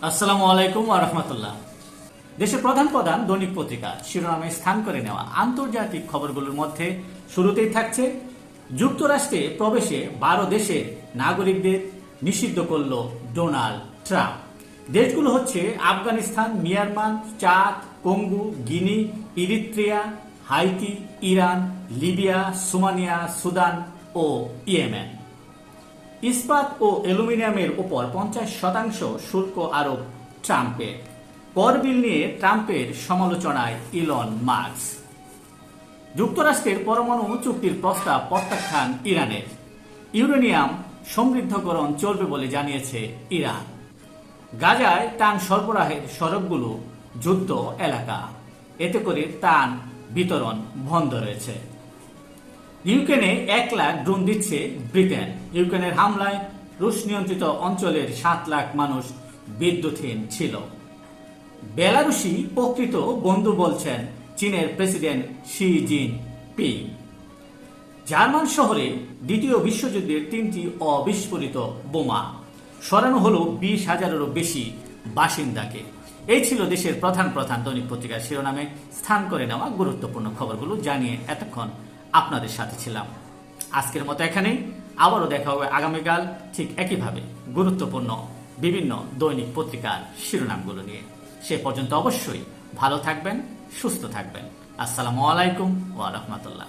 আসসালামু আলাইকুম ওয়া রাহমাতুল্লাহ। দেশের প্রধান প্রধান দৈনিক পত্রিকা শিরোনামে স্থান করে নেওয়া আন্তর্জাতিক খবরগুলোর মধ্যে শুরুতেই থাকছে, যুক্তরাষ্ট্রে প্রবেশে 12 দেশের নাগরিকদের নিষিদ্ধ করল ডোনাল্ড ট্রাম্প। দেশগুলো হচ্ছে Afghanistan, Myanmar, Chad, Congo, Guinea, Eritrea, Haiti, Iran, Libya, Somalia, Sudan ও ইয়েমেন। ইস্পাত ও অ্যালুমিনিয়ামের উপর 50% শুল্ক আরোপ ট্রাম্পের। কর বিল নিয়ে ট্রাম্পের সমালোচনায় ইলন মাস্ক। যুক্তরাষ্ট্রের পরমাণু চুক্তির প্রস্তাব প্রত্যাখ্যান ইরানের। ইউরেনিয়াম সমৃদ্ধকরণ চলবে বলে জানিয়েছে ইরান। গাজায় ত্রাণ সরবরাহের সড়কগুলো যুদ্ধ এলাকা, এতে করে ত্রাণ বিতরণ বন্ধ রয়েছে। ইউক্রেনে 1 লাখ ড্রোন দিচ্ছে ব্রিটেন। ইউক্রেনের হামলায় রুশ নিয়ন্ত্রিত অঞ্চলের 7 লাখ মানুষ বিদ্যুৎহীন ছিল। বেলারুশি প্রকৃত বন্ধু বলছেন চীনের প্রেসিডেন্ট শি জিনপিং। জার্মান শহরে দ্বিতীয় বিশ্বযুদ্ধের 3টি অবিস্ফোরিত বোমা সরানো হলো 20,000-এরও বেশি বাসিন্দাকে। এই ছিল দেশের প্রধান প্রধান দৈনিক পত্রিকার শিরোনামে স্থান করে নেওয়া গুরুত্বপূর্ণ খবরগুলো জানিয়ে এতক্ষণ আপনাদের সাথে ছিলাম। আজকের মতো এখানেই, আবারও দেখা হবে আগামীকাল ঠিক একইভাবে গুরুত্বপূর্ণ বিভিন্ন দৈনিক পত্রিকার শিরোনামগুলো নিয়ে। সে পর্যন্ত অবশ্যই ভালো থাকবেন, সুস্থ থাকবেন। আসসালামু আলাইকুম ওয়া রাহমাতুল্লাহ।